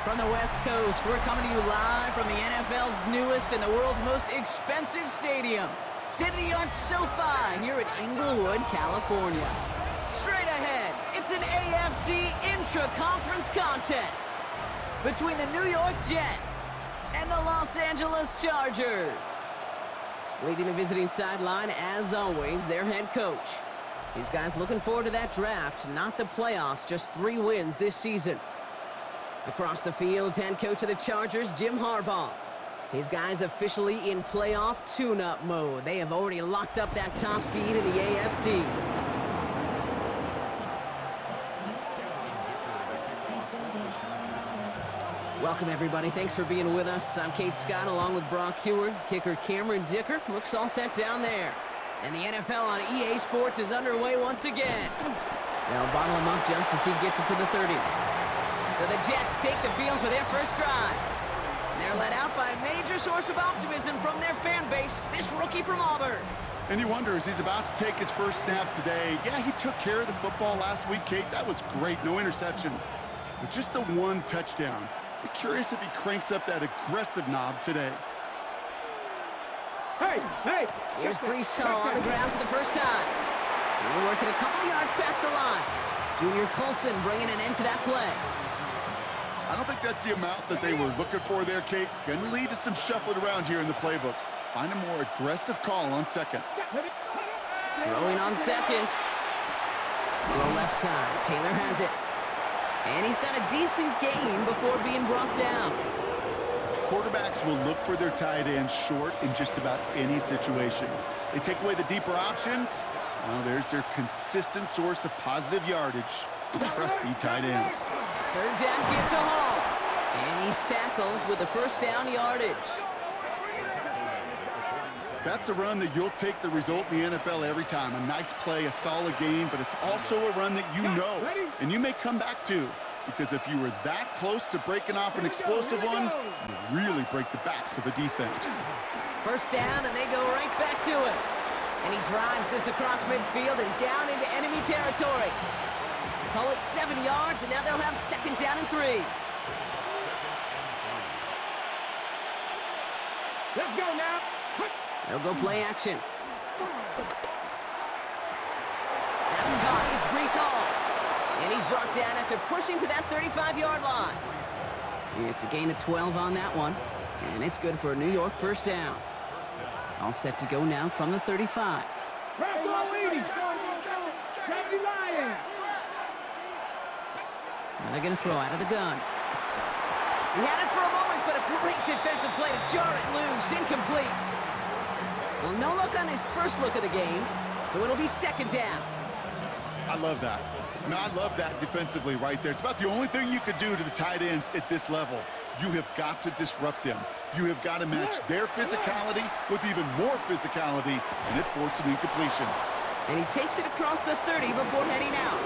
From the West Coast, we're coming to you live from the NFL's newest and the world's most expensive stadium. State-of-the-art SoFi here at Inglewood, California. Straight ahead, it's an AFC intra-conference contest between the New York Jets and the Los Angeles Chargers. Leading the visiting sideline, as always, their head coach. These guys looking forward to that draft, not the playoffs, just 3 wins this season. Across the field, head coach of the Chargers, Jim Harbaugh. His guys officially in playoff tune-up mode. They have already locked up that top seed in the AFC. Welcome, everybody. Thanks for being with us. I'm Kate Scott, along with Brock Heward. Kicker Cameron Dicker looks all set down there. And the NFL on EA Sports is underway once again. They'll bottle him up just as he gets it to the 30. So the Jets take the field for their first drive. They're led out by a major source of optimism from their fan base, this rookie from Auburn. And he wonders, he's about to take his first snap today. Yeah, he took care of the football last week, Kate. That was great, no interceptions. But just the 1 touchdown. Be curious if he cranks up that aggressive knob today. Hey! Here's Brees Hall on the ground for the first time. They're working a couple of yards past the line. Junior Colson bringing an end to that play. I don't think that's the amount that they were looking for there, Kate. Going to lead to some shuffling around here in the playbook. Find a more aggressive call on second. Throwing on second. Throw left side. Taylor has it. And he's got a decent gain before being brought down. Quarterbacks will look for their tight end short in just about any situation. They take away the deeper options. Well, there's their consistent source of positive yardage. The trusty tight end. Third down give to Hall. And he's tackled with the first down yardage. That's a run that you'll take the result in the NFL every time. A nice play, a solid game, but it's also a run that you know, and you may come back to. Because if you were that close to breaking off an explosive one, you really break the backs of a defense. First down, and they go right back to it. And he drives this across midfield and down into enemy territory. Call it 7 yards, and now they'll have second down and 3. Let's go now. They'll go play action. That's caught. It's Brees Hall. And he's brought down after pushing to that 35-yard line. It's a gain of 12 on that one. And it's good for a New York first down. All set to go now from the 35. And they're going to throw out of the gun. He had it for a moment, but a great defensive play to jar it loose. Incomplete. Well, no look on his first look of the game, so it'll be second down. I love that. No, I love that defensively right there. It's about the only thing you could do to the tight ends at this level. You have got to disrupt them. You have got to match their physicality with even more physicality, and it forced an incompletion. And he takes it across the 30 before heading out.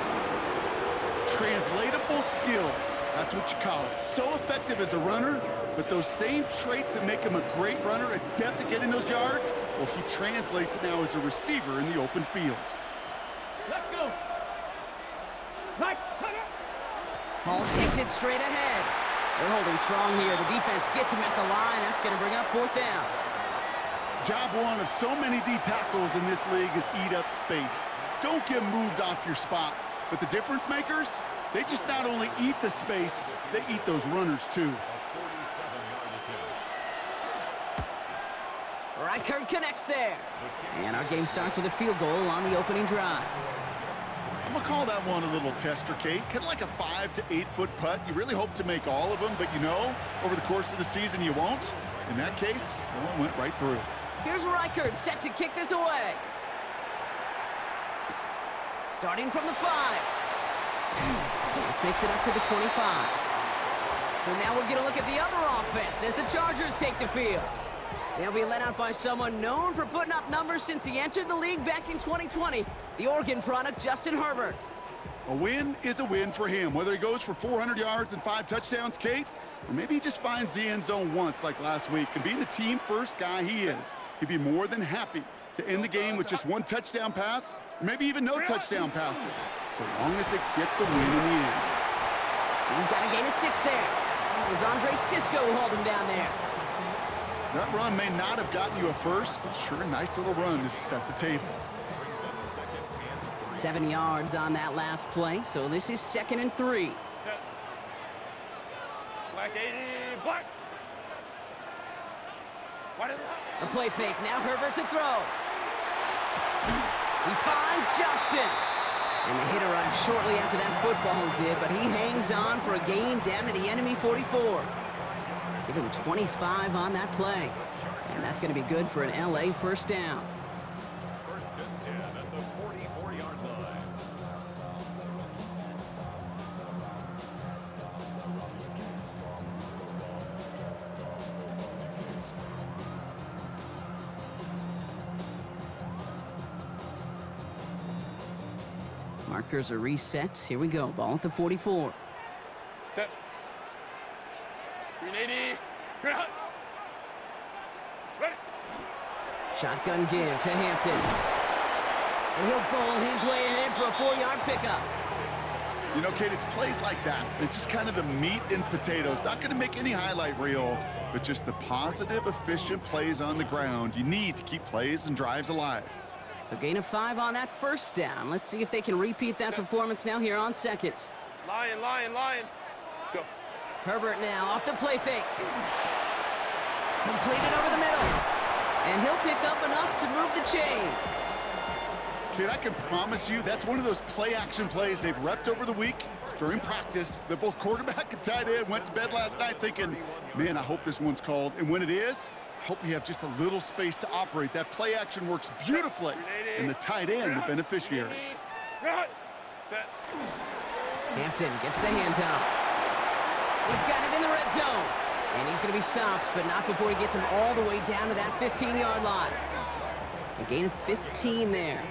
Translatable skills, that's what you call it. So effective as a runner, but those same traits that make him a great runner, adept at getting those yards, well, he translates now as a receiver in the open field. Let's go. Hall takes it straight ahead. They're holding strong here. The defense gets him at the line. That's going to bring up fourth down. Job one of so many D tackles in this league is eat up space. Don't get moved off your spot. But the difference makers, they just not only eat the space, they eat those runners too. Reichert connects there. And our game starts with a field goal on the opening drive. I'm going to call that one a little tester, Kate. Kind of like a 5 to 8 foot putt. You really hope to make all of them, but you know, over the course of the season you won't. In that case, one went right through. Here's Reichert set to kick this away. Starting from the 5. This makes it up to the 25. So now we're going to look at the other offense as the Chargers take the field. They'll be led out by someone known for putting up numbers since he entered the league back in 2020, the Oregon product, Justin Herbert. A win is a win for him, whether he goes for 400 yards and 5 touchdowns, Kate, or maybe he just finds the end zone once like last week. And being the team-first guy he is, he'd be more than happy to end the game with just 1 touchdown pass, or maybe even no touchdown passes, so long as they get the win in the end. He's got a gain of 6 there. It was Andre Cisco who hauled him down there. That run may not have gotten you a first, but sure a nice little run to set the table. 7 yards on that last play, so this is 2nd and 3. Black 80, black. What is it? A play fake, now Herbert to throw. He finds Johnston. And the hit arrived shortly after that football did, but he hangs on for a gain down to the enemy 44. Give him 25 on that play. And that's going to be good for an LA first down. First and 10 at the 44-yard line. Markers are reset. Here we go. Ball at the 44. Set. 380. Ready. Shotgun give to Hampton. And he'll bowl his way ahead for a 4-yard pickup. You know, Kate, it's plays like that. It's just kind of the meat and potatoes. Not going to make any highlight reel, but just the positive, efficient plays on the ground. You need to keep plays and drives alive. So gain of 5 on that first down. Let's see if they can repeat that performance now here on 2nd. Lion, lion, lion. Go. Herbert now off the play fake. Completed over the middle. And he'll pick up enough to move the chains. Kid, I can promise you that's one of those play-action plays they've repped over the week during practice. That both quarterback and tight end went to bed last night thinking, man, I hope this one's called. And when it is, I hope you have just a little space to operate. That play action works beautifully, and the tight end, the beneficiary. Set. Hampton gets the handoff. He's got it in the red zone. And he's going to be stopped, but not before he gets him all the way down to that 15-yard line. A gain of 15 there.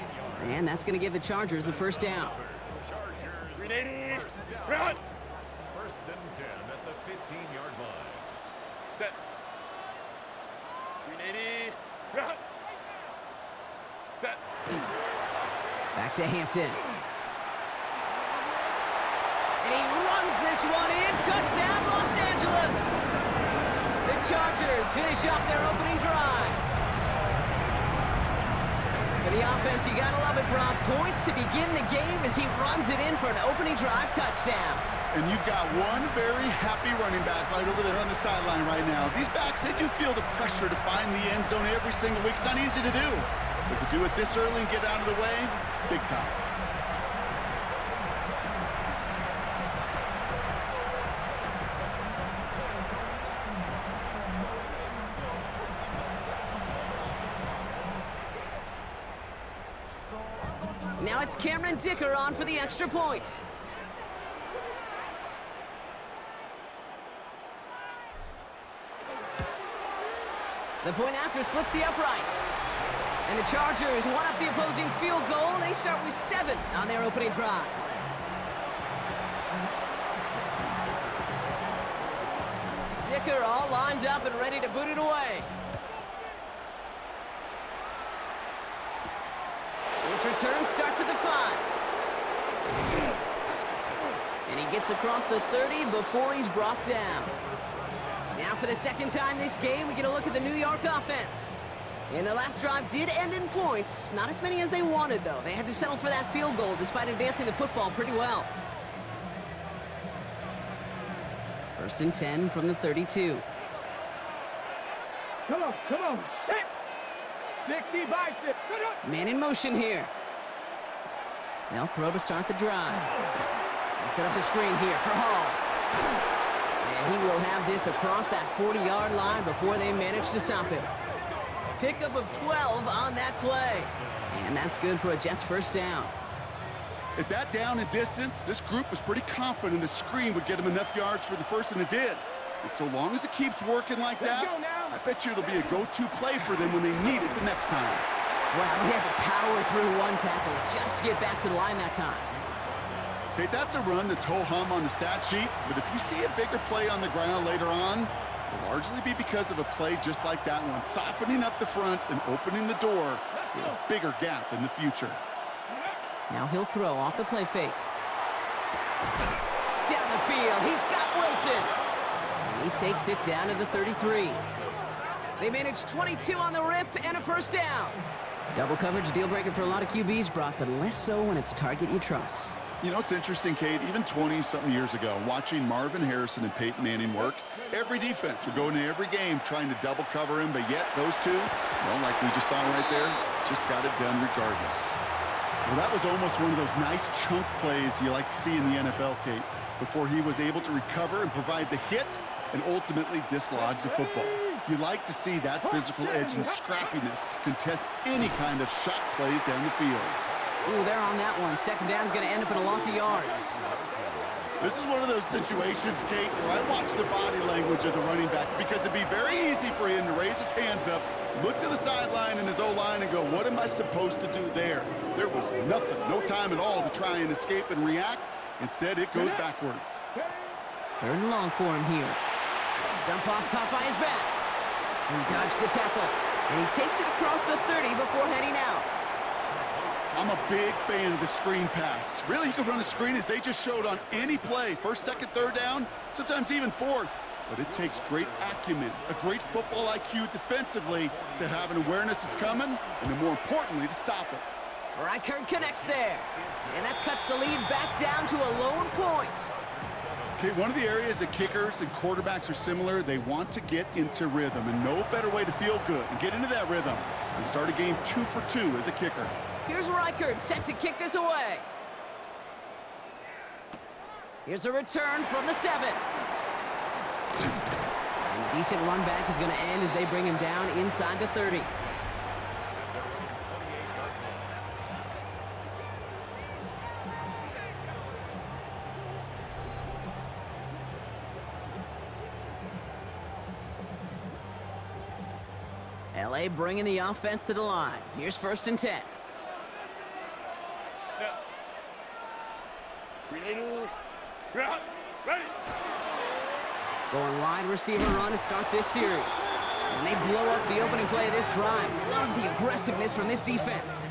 And that's going to give the Chargers the first down. 380. Run. First and 10 at the 15-yard line. Set. 380. Run. Set. Back to Hampton. And he runs this one in. Touchdown, Los Angeles. The Chargers finish off their opening drive. For the offense, you gotta love it, Brock. Points to begin the game as he runs it in for an opening drive touchdown. And you've got one very happy running back right over there on the sideline right now. These backs, they do feel the pressure to find the end zone every single week. It's not easy to do. But to do it this early and get out of the way, big time. Now it's Cameron Dicker on for the extra point. The point after splits the uprights. And the Chargers one up the opposing field goal. They start with 7 on their opening drive. Dicker all lined up and ready to boot it away. This return starts at the 5. And he gets across the 30 before he's brought down. Now for the second time this game, we get a look at the New York offense. And their last drive did end in points. Not as many as they wanted, though. They had to settle for that field goal despite advancing the football pretty well. First and 10 from the 32. Come on, come on. 60 bicep. Man in motion here. They'll throw to start the drive. They'll set up the screen here for Hall. And he will have this across that 40-yard line before they manage to stop him. Pickup of 12 on that play. And that's good for a Jets first down. At that down and distance, this group was pretty confident the screen would get them enough yards for the first, and it did. And so long as it keeps working like that, I bet you it'll be a go-to play for them when they need it the next time. Well, he had to power through one tackle just to get back to the line that time. Okay, that's a run that's ho-hum on the stat sheet, but if you see a bigger play on the ground later on, it'll largely be because of a play just like that one, softening up the front and opening the door for a bigger gap in the future. Now he'll throw off the play fake. Down the field, he's got Wilson. He takes it down to the 33. They managed 22 on the rip and a first down. Double coverage deal breaker for a lot of QBs, Brock, but less so when it's a target you trust. You know, it's interesting, Kate, even 20-something years ago, watching Marvin Harrison and Peyton Manning work, every defense would go into every game trying to double cover him, but yet those two, well, like we just saw right there, just got it done regardless. Well, that was almost one of those nice chunk plays you like to see in the NFL, Kate, before he was able to recover and provide the hit and ultimately dislodge the football. You like to see that physical edge and scrappiness to contest any kind of shot plays down the field. Ooh, they're on that one. Second down's going to end up in a loss of yards. This is one of those situations, Kate, where I watch the body language of the running back because it'd be very easy for him to raise his hands up, look to the sideline in his O-line and go, what am I supposed to do there? There was nothing, no time at all to try and escape and react. Instead, it goes backwards. Third and long for him here. Dump off caught by his back. He dodged the tackle, and he takes it across the 30 before heading out. I'm a big fan of the screen pass. Really, you can run a screen as they just showed on any play. First, second, third down, sometimes even fourth. But it takes great acumen, a great football IQ defensively to have an awareness it's coming, and then more importantly, to stop it. Reichert connects there, and that cuts the lead back down to a lone point. Okay, one of the areas that kickers and quarterbacks are similar, they want to get into rhythm, and no better way to feel good and get into that rhythm and start a game 2 for 2 as a kicker. Here's Reichert set to kick this away. Here's a return from the 7. And a decent run back is going to end as they bring him down inside the 30. LA bringing the offense to the line. Here's 1st and 10. Going wide receiver run to start this series. And they blow up the opening play of this drive. Love the aggressiveness from this defense.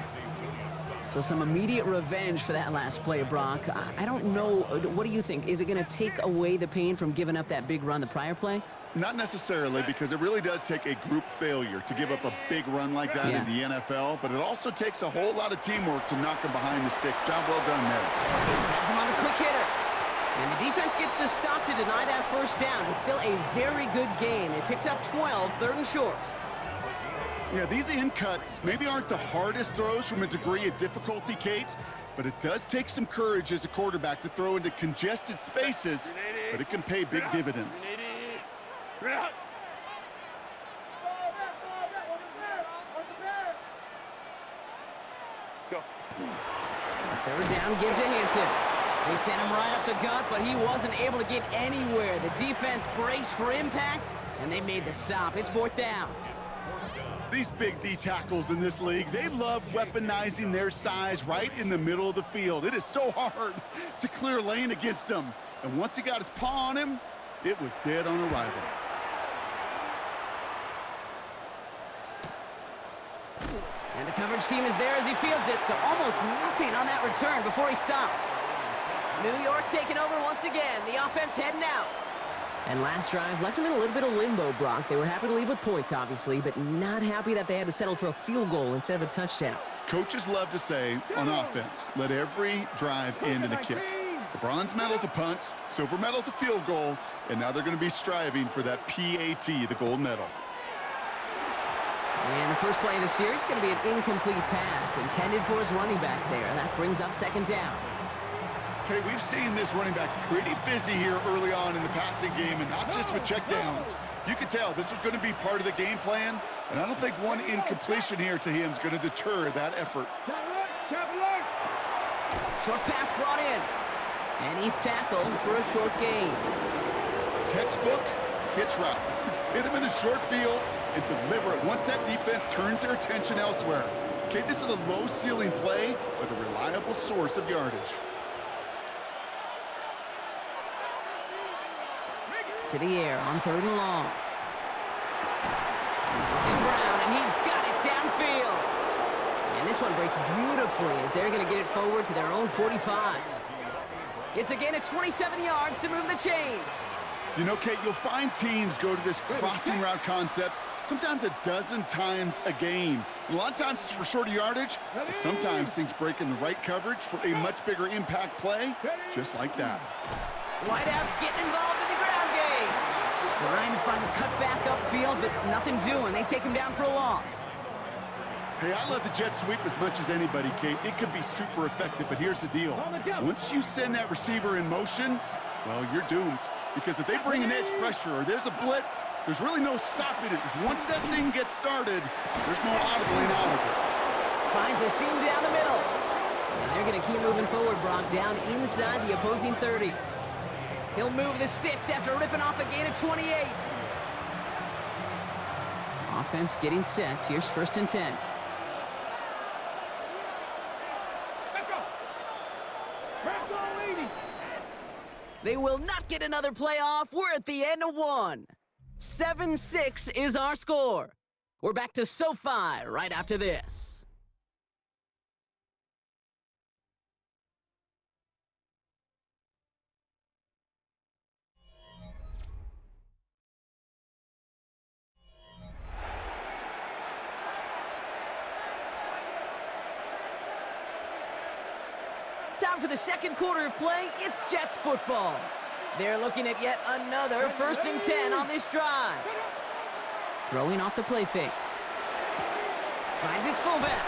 So some immediate revenge for that last play, Brock. I don't know. What do you think? Is it going to take away the pain from giving up that big run the prior play? Not necessarily, because it really does take a group failure to give up a big run like that in the NFL, but it also takes a whole lot of teamwork to knock him behind the sticks. Job well done there. Has him on the quick hitter. And the defense gets the stop to deny that first down. It's still a very good game. They picked up 12, 3rd and short. Yeah, these in cuts maybe aren't the hardest throws from a degree of difficulty, Kate, but it does take some courage as a quarterback to throw into congested spaces, but it can pay big dividends. A 3rd down give to Hampton. They sent him right up the gut, but he wasn't able to get anywhere. The defense braced for impact, and they made the stop. It's 4th down. These big D tackles in this league, they love weaponizing their size right in the middle of the field. It is so hard to clear lane against him. And once he got his paw on him, it was dead on arrival. And the coverage team is there as he fields it, so almost nothing on that return before he stopped. New York taking over once again. The offense heading out. And last drive left them in a little bit of limbo, Brock. They were happy to leave with points, obviously, but not happy that they had to settle for a field goal instead of a touchdown. Coaches love to say, on offense, let every drive end in a kick. The bronze medal's a punt, silver medal's a field goal, and now they're going to be striving for that PAT, the gold medal. And the first play of the series is going to be an incomplete pass intended for his running back there. That brings up 2nd down. Okay, we've seen this running back pretty busy here early on in the passing game, and not just with checkdowns. You could tell this was going to be part of the game plan, and I don't think one incompletion here to him is going to deter that effort. Short pass brought in, and he's tackled for a short gain. Textbook hitch route. Just hit him in the short field and deliver it once that defense turns their attention elsewhere. Okay, this is a low-ceiling play, but a reliable source of yardage. To the air on 3rd and long. This is Brown, and he's got it downfield. And this one breaks beautifully as they're going to get it forward to their own 45. It's a gain of 27 yards to move the chains. You know, Kate, you'll find teams go to this crossing route concept sometimes a dozen times a game. And a lot of times it's for shorter yardage, but sometimes things break in the right coverage for a much bigger impact play, just like that. Wideouts getting involved in the ground game. Trying to find a cutback upfield, but nothing doing. They take him down for a loss. Hey, I love the jet sweep as much as anybody, Kate. It can be super effective, but here's the deal. Once you send that receiver in motion, well, you're doomed. Because if they bring an edge pressure or there's a blitz, there's really no stopping it. Because once that thing gets started, there's no audibling out of it. Finds a seam down the middle. And they're going to keep moving forward, Brock, down inside the opposing 30. He'll move the sticks after ripping off a gain of 28. Offense getting set. Here's 1st and 10. They will not get another playoff. We're at the end of one. 7-6 is our score. We're back to SoFi right after this. Time for the second quarter of play. It's Jets football. They're looking at yet another 1st and 10 on this drive. Throwing off the play fake. Finds his fullback.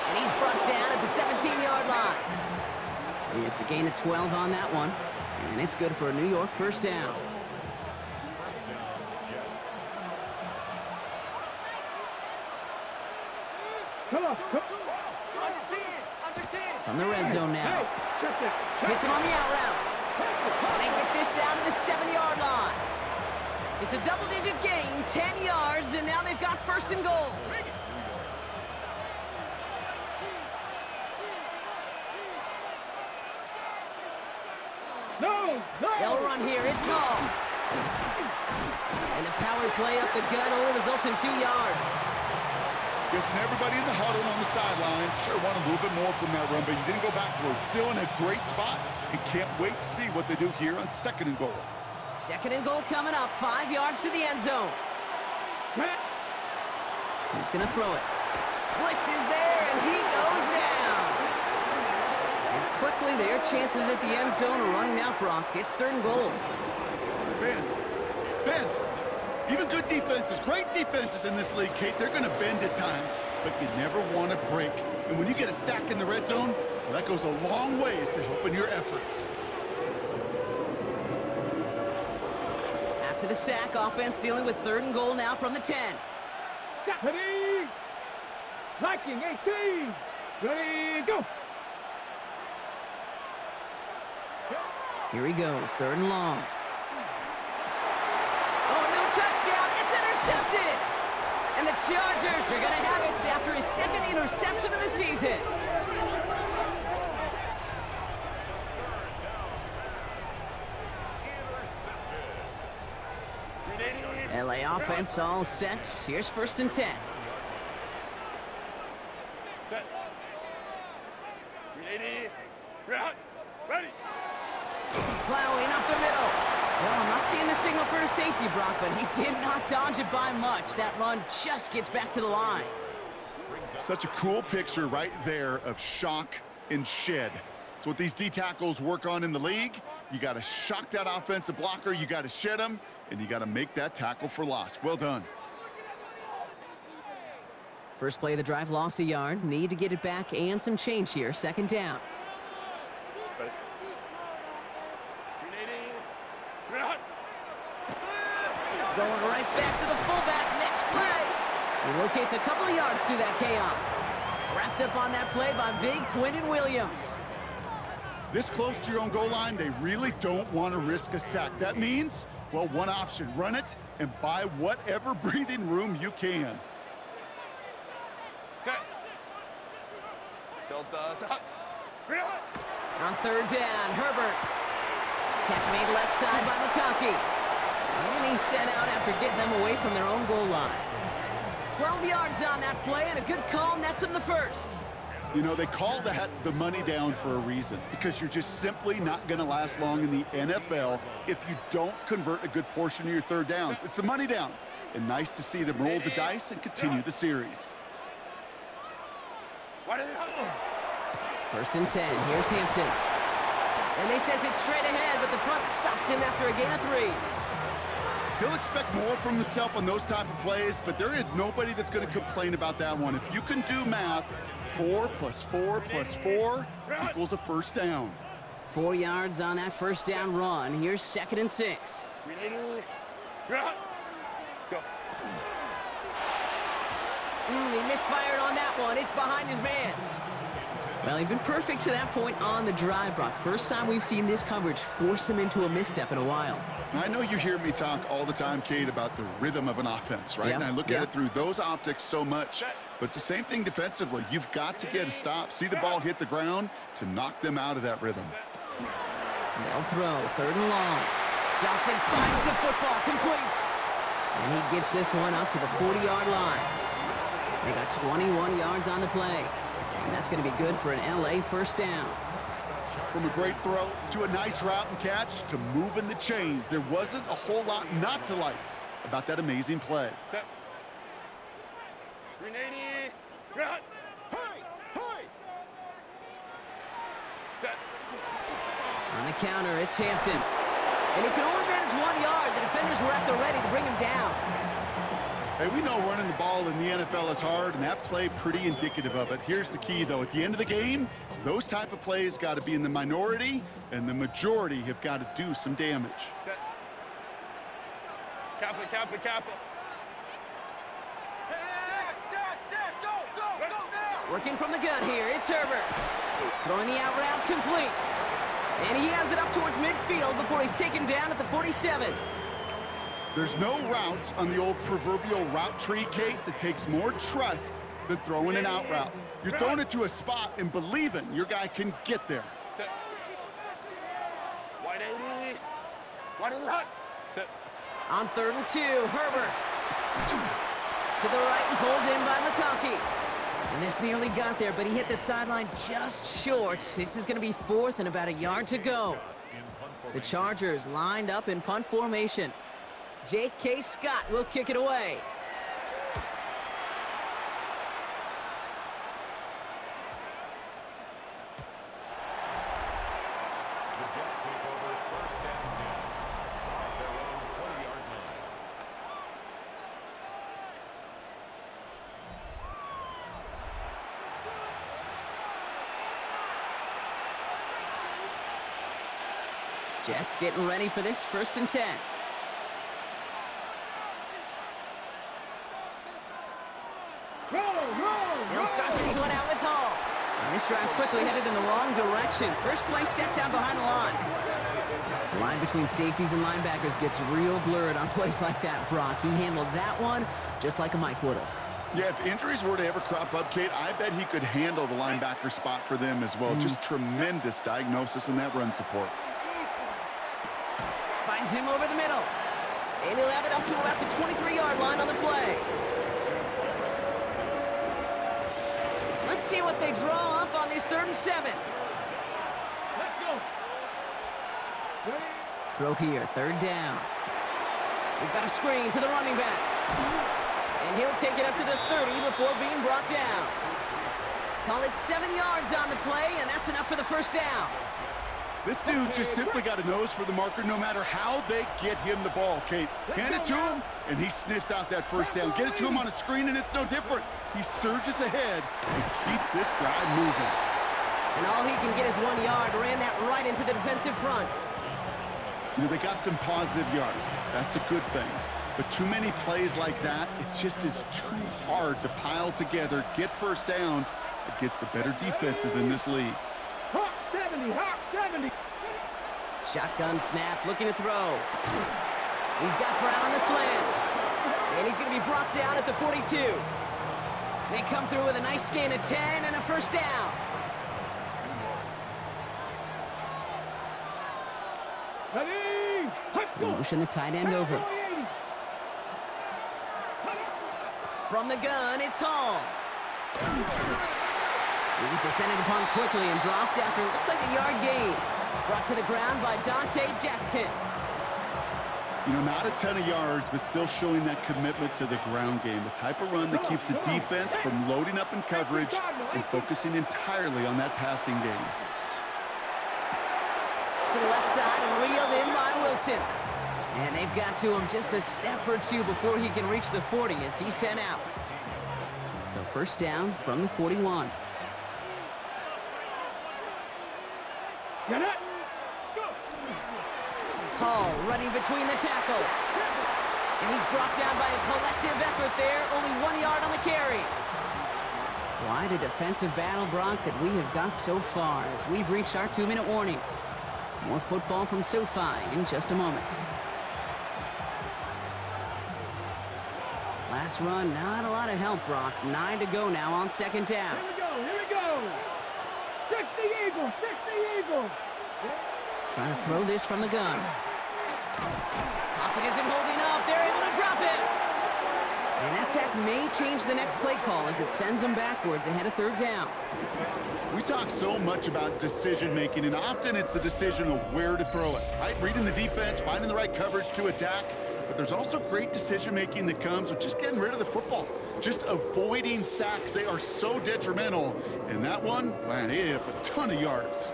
And he's brought down at the 17-yard line. It's a gain of 12 on that one. And it's good for a New York 1st down. Come on. From the red zone now. Hits him on the out route. And they get this down to the 7-yard line. It's a double-digit gain, 10 yards, and now they've got 1st and goal. They'll run here. It's Hall. And the power play up the gut only results in 2 yards. Guessing everybody in the huddle on the sidelines sure wanted a little bit more from that run, but you didn't go backwards. Still in a great spot and can't wait to see what they do here on 2nd and goal. 2nd and goal coming up, 5 yards to the end zone. He's going to throw it. Blitz is there, and he goes down. And quickly, their chances at the end zone are running out, Brock. It's 3rd and goal. Bend. Even good defenses, great defenses in this league, Kate, they're going to bend at times, but you never want to break. And when you get a sack in the red zone, well, that goes a long ways to helping your efforts. After the sack, offense dealing with 3rd and goal now from the 10. Ready? Liking 18. Ready, go. Here he goes, 3rd and long. Oh, no touchdown. It's intercepted. And the Chargers are going to have it after his 2nd interception of the season. LA offense all set. Here's 1st and 10. Ready. Plowing up the middle. Well, I'm not seeing the signal for a safety, Brock, but he did not dodge it by much. That run just gets back to the line. Such a cool picture right there of shock and shed. It's what these D tackles work on in the league. You got to shock that offensive blocker, you got to shed him, and you got to make that tackle for loss. Well done. First play of the drive, lost a yard. Need to get it back and some change here. 2nd down. Going right back to the fullback. Next play. He locates a couple of yards through that chaos. Wrapped up on that play by big Quinnen Williams. This close to your own goal line, they really don't want to risk a sack. That means, well, one option, run it and buy whatever breathing room you can. On 3rd down, Herbert. Catch made left side by McConkey. And he's sent out after getting them away from their own goal line. 12 yards on that play, and a good call nets him the 1st. You know, they call that the money down for a reason, because you're just simply not going to last long in the NFL if you don't convert a good portion of your third downs. It's the money down. And nice to see them roll the dice and continue the series. First and 10. Here's Hampton. And they sent it straight ahead, but the front stops him after a gain of 3. He'll expect more from himself on those type of plays, but there is nobody that's going to complain about that one. If you can do math, 4 plus 4 plus 4 equals a first down. 4 yards on that first down run. Here's 2nd and 6. He misfired on that one. It's behind his man. Well, he's been perfect to that point on the drive, Brock. First time we've seen this coverage force him into a misstep in a while. I know you hear me talk all the time, Kate, about the rhythm of an offense, right? Yeah, And I look at it through those optics so much. But it's the same thing defensively. You've got to get a stop, see the ball hit the ground to knock them out of that rhythm. They'll throw. 3rd and long. Johnson finds the football complete. And he gets this one up to the 40-yard line. They got 21 yards on the play. And that's going to be good for an LA first down. From a great throw to a nice route and catch to moving the chains, there wasn't a whole lot not to like about that amazing play. On the counter, it's Hampton. And he can only manage 1 yard. The defenders were at the ready to bring him down. Hey, we know running the ball in the NFL is hard, and that play pretty indicative of it. Here's the key, though. At the end of the game, those type of plays got to be in the minority, and the majority have got to do some damage. Working from the gun here, it's Herbert. Throwing the out route complete. And he has it up towards midfield before he's taken down at the 47. There's no routes on the old proverbial route tree, Kate, that takes more trust than throwing an out route. You're throwing it to a spot and believing your guy can get there. On 3rd and 2, Herbert. To the right and pulled in by McConkey. And this nearly got there, but he hit the sideline just short. This is going to be 4th and about a yard to go. The Chargers lined up in punt formation. J.K. Scott will kick it away. The Jets take over 1st and 10. Off their own 20-yard line. Jets getting ready for this 1st and 10. He'll start this one out with Hall. And this drive's quickly headed in the wrong direction. First play set down behind the line. The line between safeties and linebackers gets real blurred on plays like that, Brock. He handled that one just like a Mike would have. Yeah, if injuries were to ever crop up, Kate, I bet he could handle the linebacker spot for them as well. Just tremendous diagnosis in that run support. Finds him over the middle. And he'll have it up to about the 23-yard line on the play. Let's see what they draw up on this 3rd and 7. Let's go. Throw here, 3rd down. We've got a screen to the running back. And he'll take it up to the 30 before being brought down. Call it 7 yards on the play, and that's enough for the first down. This dude just simply got a nose for the marker no matter how they get him the ball, Kate. Hand it to him, and he sniffs out that first down. Get it to him on a screen, and it's no different. He surges ahead and keeps this drive moving. And all he can get is 1 yard. Ran that right into the defensive front. You know, they got some positive yards. That's a good thing. But too many plays like that, it just is too hard to pile together, get first downs against the better defenses in this league. Hawk 70, Hawk 70. Shotgun snap, looking to throw. He's got Brown on the slant. And he's going to be brought down at the 42. They come through with a nice gain of 10 and a first down. Ready? Let's go. Motion the tight end over. From the gun, it's Hall. He's descended upon quickly and dropped after it looks like a yard gain. Brought to the ground by Dante Jackson. You know, not a ton of yards, but still showing that commitment to the ground game. The type of run that keeps the defense from loading up in coverage and focusing entirely on that passing game. To the left side and reeled in by Wilson. And they've got to him just a step or two before he can reach the 40 as he's sent out. So first down from the 41. Get it. Hall running between the tackles. And he's brought down by a collective effort there. Only 1 yard on the carry. Quite a defensive battle, Brock, that we have got so far as we've reached our 2-minute warning. More football from SoFi in just a moment. Last run, not a lot of help, Brock. 9 to go now on second down. Here we go. Here we go. 60 Eagles. 60 Eagles. Trying to throw this from the gun. Pocket isn't holding up. They're able to drop it. And that sack may change the next play call as it sends them backwards ahead of third down. We talk so much about decision-making, and often it's the decision of where to throw it, right? Reading the defense, finding the right coverage to attack. But there's also great decision-making that comes with just getting rid of the football, just avoiding sacks. They are so detrimental. And that one, man, he ate up a ton of yards.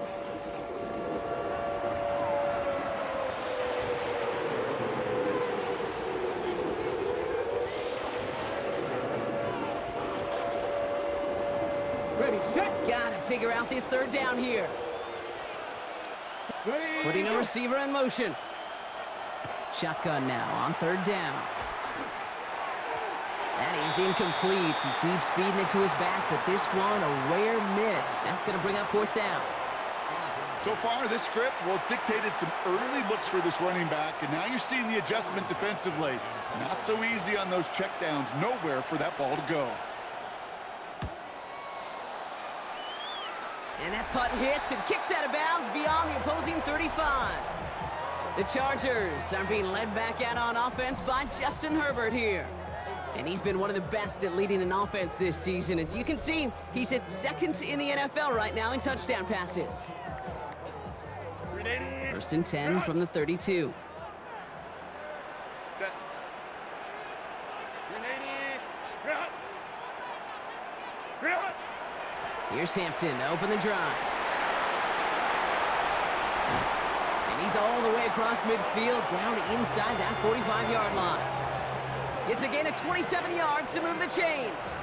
Ready, set. Gotta figure out this third down here. Ready. Putting a receiver in motion. Shotgun now on third down. That is incomplete. He keeps feeding it to his back, but this one a rare miss. That's going to bring up fourth down. So far, this script, well, it's dictated some early looks for this running back, and now you're seeing the adjustment defensively. Not so easy on those checkdowns. Nowhere for that ball to go. And that punt hits and kicks out of bounds beyond the opposing 35. The Chargers are being led back out on offense by Justin Herbert here. And he's been one of the best at leading an offense this season. As you can see, he's at second in the NFL right now in touchdown passes. First and 10 from the 32. Here's Hampton to open the drive. And he's all the way across midfield, down inside that 45-yard line. It's a gain of 27 yards to move the chains.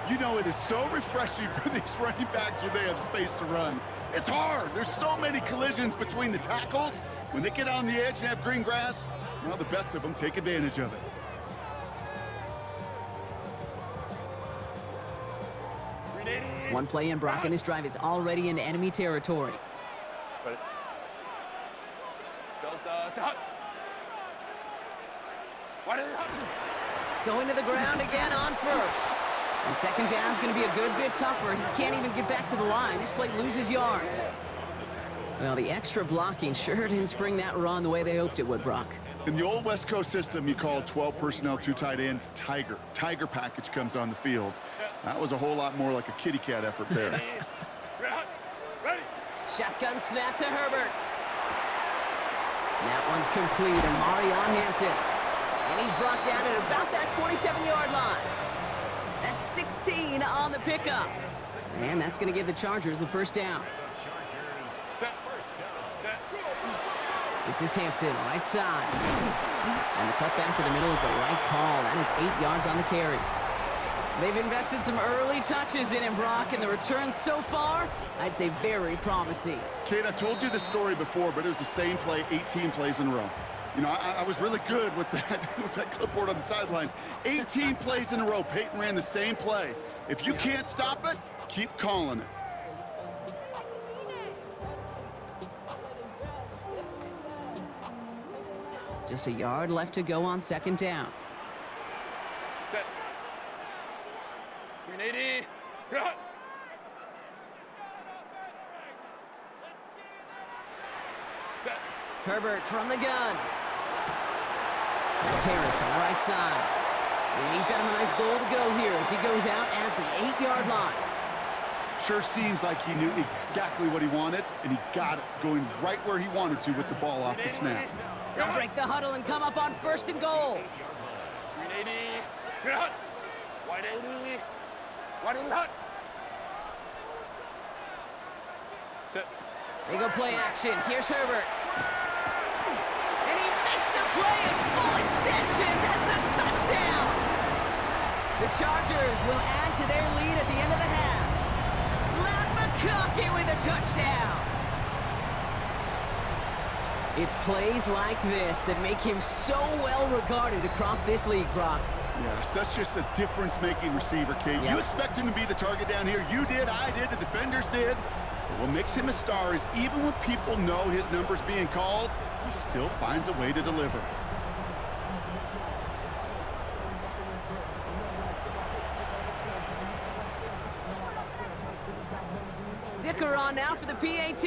You know, it is so refreshing for these running backs when they have space to run. It's hard. There's so many collisions between the tackles. When they get on the edge and have green grass, well, the best of them take advantage of it. One play in, Brock, and this drive is already in enemy territory. Going to the ground again on first. And second down's going to be a good bit tougher. He can't even get back to the line. This play loses yards. Well, the extra blocking sure didn't spring that run the way they hoped it would, Brock. In the old West Coast system, you call 12 personnel, 2 tight ends, Tiger. Tiger package comes on the field. That was a whole lot more like a kitty cat effort there. Shotgun snap to Herbert. And that one's complete, and Marion Hampton. And he's brought down at about that 27-yard line. That's 16 on the pickup. And that's going to give the Chargers the first down. This is Hampton, right side. And the cutback to the middle is the right call. That is 8 yards on the carry. They've invested some early touches in him, Brock, and the return so far, I'd say very promising. Kate, I've told you this story before, but it was the same play 18 plays in a row. You know, I was really good with that, with that clipboard on the sidelines. 18 plays in a row. Peyton ran the same play. If you can't stop it, keep calling it. Just a yard left to go on second down. Set. 380. Set. Herbert from the gun. There's Harris on the right side. And he's got him a nice goal to go here as he goes out at the 8-yard line. Sure seems like he knew exactly what he wanted, and he got it, going right where he wanted to with the ball off the snap. They'll break the huddle and come up on 1st and goal. 380. Good hut. 180. 180 hut. They go play action. Here's Herbert. And he makes the play at full extension. That's a touchdown. The Chargers will add to their lead at the end of the half. Matt McConkey with a touchdown. It's plays like this that make him so well regarded across this league, Brock. Yeah, such just a difference-making receiver, Kate. Yep. You expect him to be the target down here. You did, I did, the defenders did. But what makes him a star is even when people know his number's being called, he still finds a way to deliver. Dicker on now for the PAT.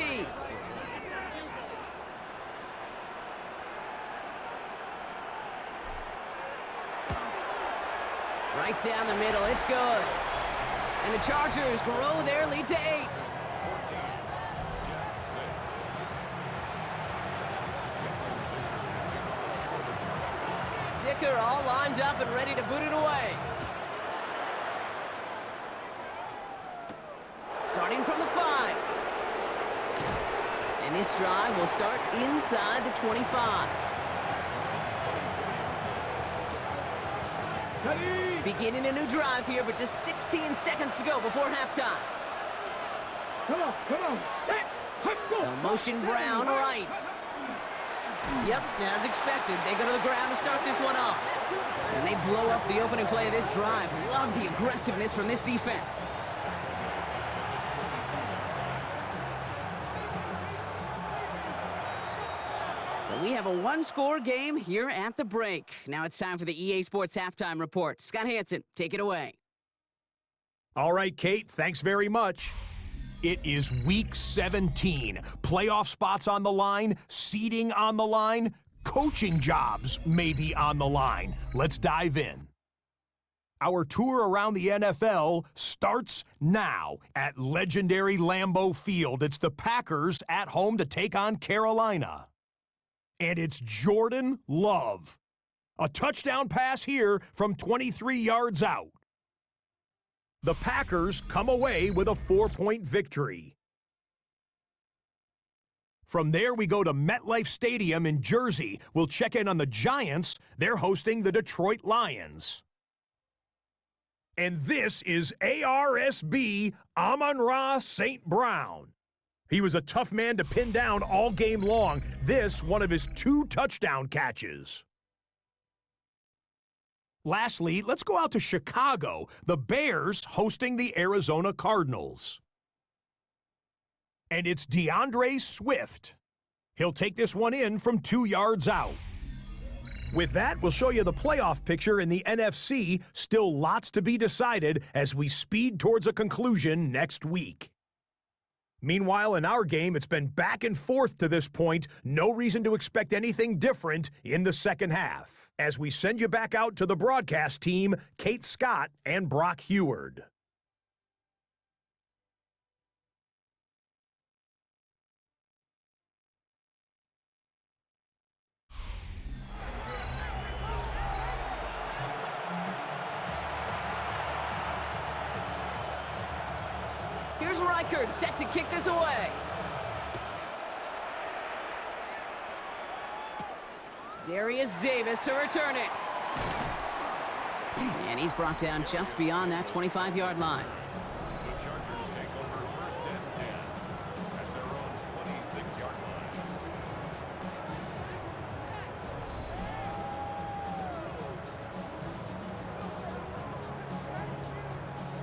Right down the middle, it's good. And the Chargers grow their lead to 8. Dicker all lined up and ready to boot it away. Starting from the 5. And this drive will start inside the 25. Beginning a new drive here, but just 16 seconds to go before halftime. Come on. Hey, go. The motion Brown right. Yep, as expected, they go to the ground to start this one off. And they blow up the opening play of this drive. Love the aggressiveness from this defense. So we have a one-score game here at the break. Now it's time for the EA Sports Halftime Report. Scott Hansen, take it away. All right, Kate, thanks very much. It is Week 17. Playoff spots on the line, seeding on the line, coaching jobs may be on the line. Let's dive in. Our tour around the NFL starts now at legendary Lambeau Field. It's the Packers at home to take on Carolina. And it's Jordan Love. A touchdown pass here from 23 yards out. The Packers come away with a 4-point victory. From there, we go to MetLife Stadium in Jersey. We'll check in on the Giants. They're hosting the Detroit Lions. And this is ARSB Amon-Ra St. Brown. He was a tough man to pin down all game long. This, one of his 2 touchdown catches. Lastly, let's go out to Chicago. The Bears hosting the Arizona Cardinals. And it's DeAndre Swift. He'll take this one in from 2 yards out. With that, we'll show you the playoff picture in the NFC. Still lots to be decided as we speed towards a conclusion next week. Meanwhile, in our game, it's been back and forth to this point. No reason to expect anything different in the second half. As we send you back out to the broadcast team, Kate Scott and Brock Heward. Here's Reichert set to kick this away. Darius Davis to return it. And he's brought down just beyond that 25-yard line. The Chargers take over 1st and 10 at their own 26-yard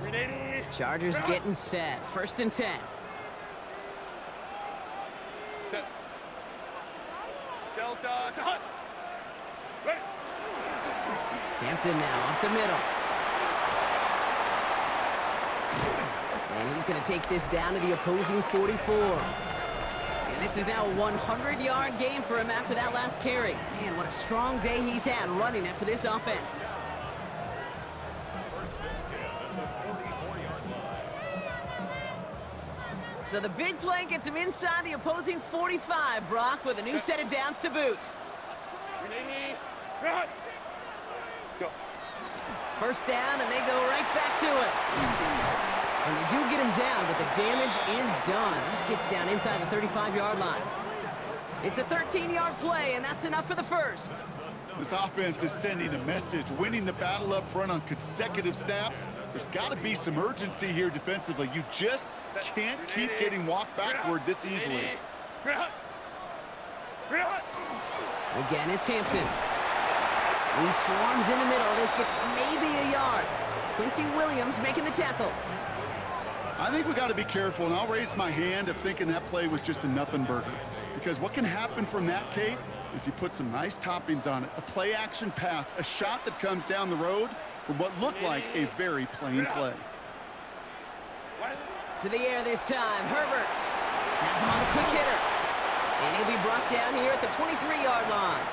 line. 380. Chargers getting set. 1st and 10. Delta to Hunt. Ready. Hampton now up the middle. And he's going to take this down to the opposing 44. And this is now a 100-yard game for him after that last carry. Man, what a strong day he's had running it for this offense. 1st and 10 at the 44-yard line. So the big play gets him inside the opposing 45, Brock, with a new set of downs to boot. Go. First down, and they go right back to it. And they do get him down, but the damage is done. This gets down inside the 35-yard line. It's a 13-yard play, and that's enough for the first. This offense is sending a message, winning the battle up front on consecutive snaps. There's got to be some urgency here defensively. You just can't keep getting walked backward this easily. Again, it's Hampton. He swarms in the middle. This gets maybe a yard. Quincy Williams making the tackle. I think we got to be careful, and I'll raise my hand of thinking that play was just a nothing burger. Because what can happen from that, Kate, is you put some nice toppings on it. A play-action pass, a shot that comes down the road from what looked like a very plain play. To the air this time, Herbert has him on the quick hitter. And he'll be brought down here at the 23-yard line.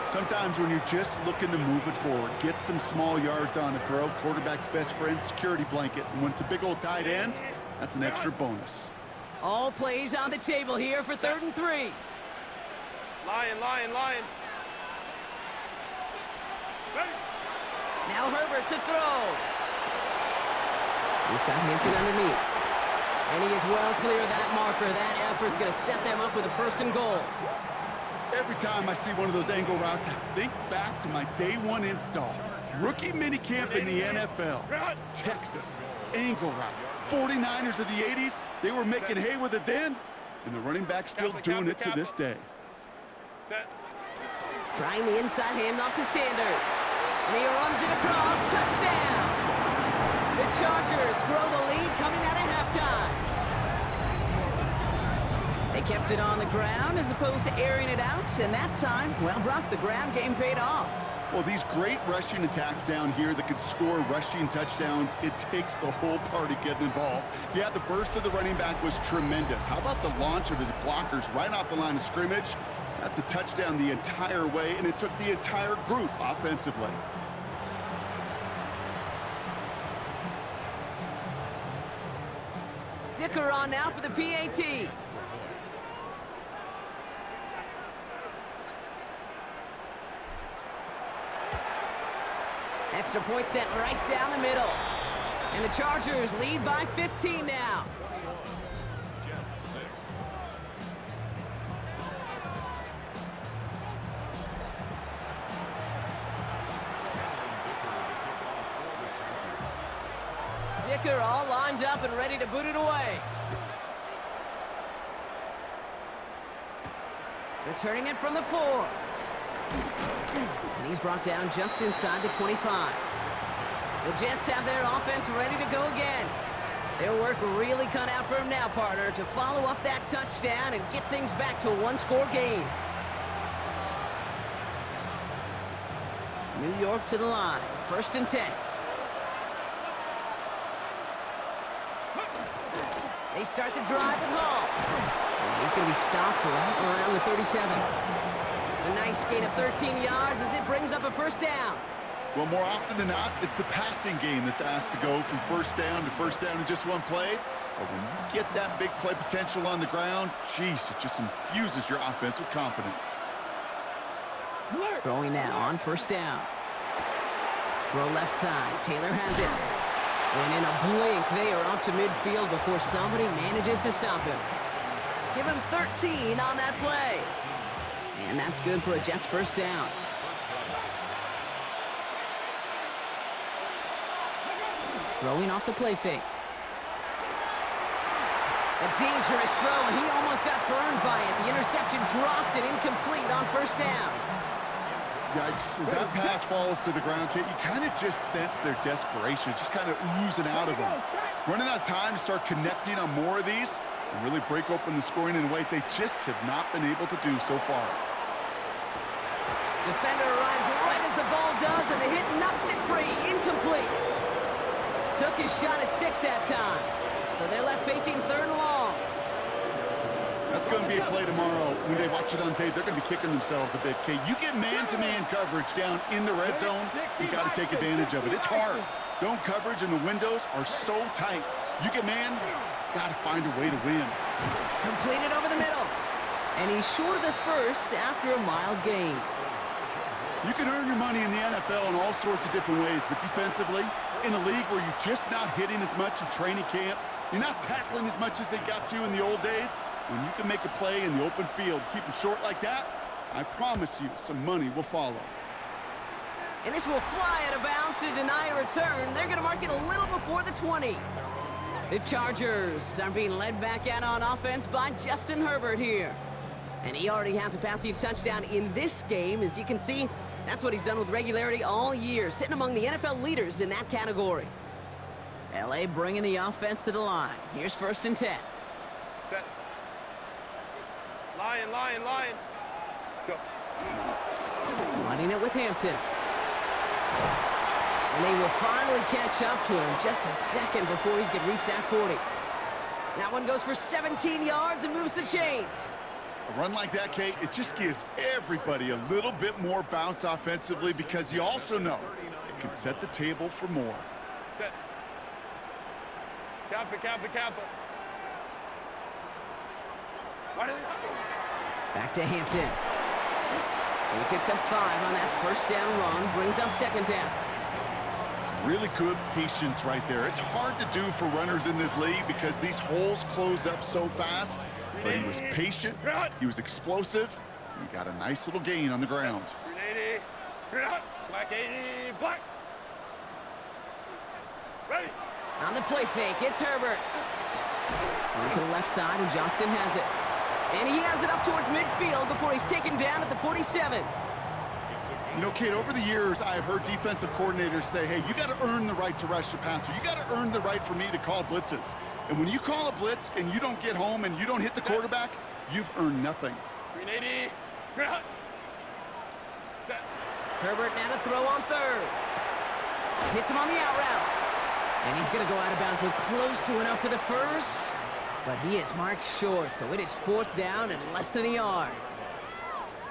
Sometimes when you're just looking to move it forward, get some small yards on the throw, quarterback's best friend, security blanket. And when it's a big old tight end, that's an extra bonus. All plays on the table here for 3rd and 3. Lion. Ready. Now Herbert to throw. He's got Hampton underneath. And he is well clear of that marker. That effort's going to set them up with a 1st and goal. Every time I see one of those angle routes, I think back to my day one install. Rookie minicamp in the NFL. Texas, angle route. 49ers of the 80s, they were making hay with it then, and the running back's still doing it to this day. Trying the inside handoff to Sanders. And he runs it across. Touchdown! The Chargers grow the lead coming out of halftime. They kept it on the ground as opposed to airing it out, and that time, well, Brock, the ground game paid off. Well, these great rushing attacks down here that could score rushing touchdowns, it takes the whole party getting involved. Yeah, the burst of the running back was tremendous. How about the launch of his blockers right off the line of scrimmage? That's a touchdown the entire way, and it took the entire group offensively. Dicker on now for the PAT. Extra point sent right down the middle. And the Chargers lead by 15 now. Dicker all lined up and ready to boot it away. Returning it from the 4. And he's brought down just inside the 25. The Jets have their offense ready to go again. Their work really cut out for him now, partner, to follow up that touchdown and get things back to a one-score game. New York to the line. 1st and 10. They start the drive with Hall. And he's going to be stopped right around the 37. A nice gain of 13 yards as it brings up a 1st down. Well, more often than not, it's the passing game that's asked to go from 1st down to 1st down in just one play. But when you get that big play potential on the ground, geez, it just infuses your offense with confidence. Throwing now on 1st down. Throw left side. Taylor has it. And in a blink, they are up to midfield before somebody manages to stop him. Give him 13 on that play. And that's good for a Jets 1st down. Throwing off the play fake. A dangerous throw, and he almost got burned by it. The interception dropped and incomplete on 1st down. Yikes. As that pass falls to the ground, Kate, you kind of just sense their desperation, just kind of oozing out of them. Running out of time to start connecting on more of these and really break open the scoring in a way they just have not been able to do so far. Defender arrives right as the ball does, and the hit knocks it free. Incomplete. Took his shot at 6 that time. So they're left facing 3rd and long. That's going to be a play tomorrow. When they watch it on tape, they're going to be kicking themselves a bit. Kate, you get man-to-man coverage down in the red zone, you got to take advantage of it. It's hard. Zone coverage and the windows are so tight. You get man, got to find a way to win. Completed over the middle. And he's short of the first after a mild gain. You can earn your money in the NFL in all sorts of different ways, but defensively, in a league where you're just not hitting as much in training camp, you're not tackling as much as they got to in the old days, when you can make a play in the open field, keep them short like that, I promise you some money will follow. And this will fly out of bounds to deny a return. They're going to mark it a little before the 20. The Chargers are being led back out on offense by Justin Herbert here. And he already has a passing touchdown in this game. As you can see, that's what he's done with regularity all year, sitting among the NFL leaders in that category. L.A. bringing the offense to the line. Here's 1st and 10. Set. Lion, lion, lion. Go. Running it with Hampton. And they will finally catch up to him just a second before he could reach that 40. That one goes for 17 yards and moves the chains. A run like that, Kate, it just gives everybody a little bit more bounce offensively because you also know it can set the table for more. Set. Kappa, kappa, kappa. Back to Hampton. He picks up 5 on that 1st down run, brings up 2nd down. Some really good patience right there. It's hard to do for runners in this league because these holes close up so fast. But he was patient, he was explosive, and he got a nice little gain on the ground. 380, black 80, black. Ready. On the play fake, it's Herbert. On to the left side, and Johnston has it. And he has it up towards midfield before he's taken down at the 47. You know, Kate, over the years, I've heard defensive coordinators say, hey, you got to earn the right to rush the passer. You got to earn the right for me to call blitzes. And when you call a blitz and you don't get home and you don't hit the quarterback, you've earned nothing. 380. Set. Herbert now to throw on 3rd. Hits him on the out route. And he's going to go out of bounds with close to enough for the 1st. But he is marked short, so it is 4th down and less than a yard.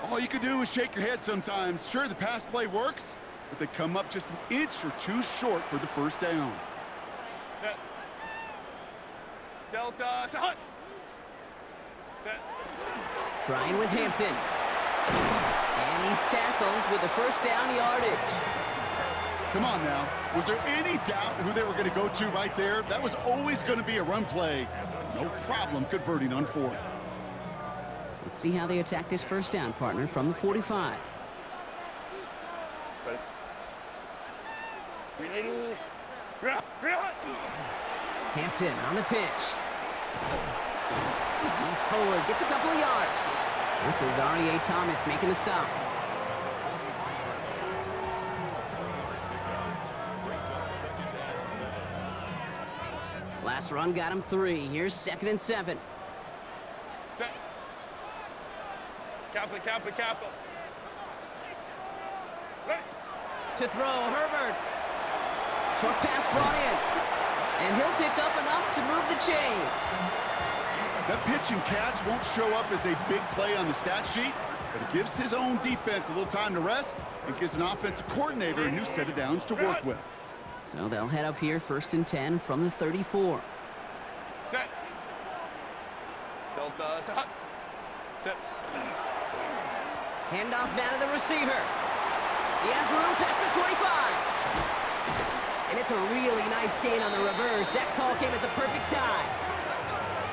All you can do is shake your head sometimes. Sure, the pass play works, but they come up just an inch or two short for the 1st down. Set. Delta, set. Set. Trying with Hampton. And he's tackled with the 1st down yardage. Come on now. Was there any doubt who they were going to go to right there? That was always going to be a run play. No problem converting on 4th. Let's see how they attack this 1st down, partner, from the 45. Ready. 380. Hampton on the pitch. He's forward, gets a couple of yards. That's Azareye'h Thomas making the stop. Last run got him 3. Here's 2nd and 7. Set. Kappa, kappa, kappa. Ready. To throw, Herbert. Short pass brought in. And he'll pick up enough to move the chains. That pitch and catch won't show up as a big play on the stat sheet, but it gives his own defense a little time to rest and gives an offensive coordinator a new set of downs to work with. So they'll head up here 1st and 10 from the 34. Set. Delta, set. Set. Handoff now to the receiver. He has room past the 25. And it's a really nice gain on the reverse. That call came at the perfect time.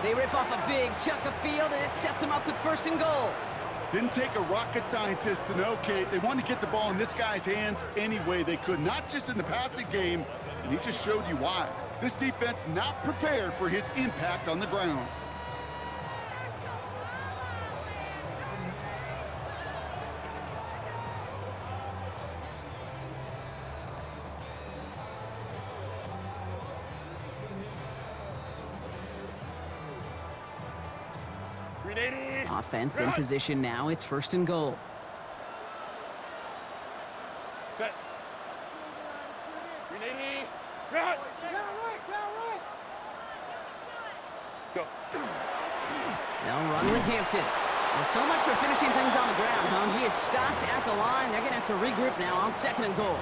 They rip off a big chunk of field, and it sets them up with 1st and goal. Didn't take a rocket scientist to know, Kate. They wanted to get the ball in this guy's hands any way they could, not just in the passing game, and he just showed you why. This defense not prepared for his impact on the ground. Offense in position now. It's 1st and goal. Set. 380. Go. They'll run with Hampton. Well, so much for finishing things on the ground, huh? He is stopped at the line. They're going to have to regroup now on 2nd and goal.